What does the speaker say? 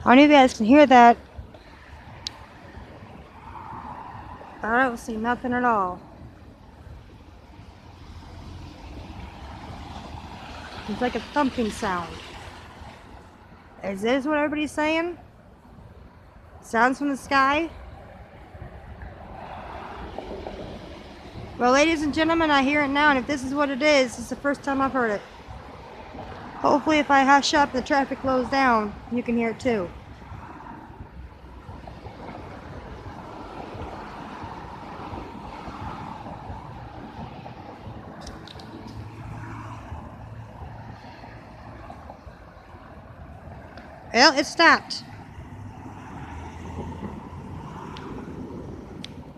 I don't know if you guys can hear that. I don't see nothing at all. It's like a thumping sound. Is this what everybody's saying? Sounds from the sky? Well, ladies and gentlemen, I hear it now, and if this is what it is, it's the first time I've heard it. Hopefully, if I hush up, the traffic slows down, you can hear it too. Well, it stopped.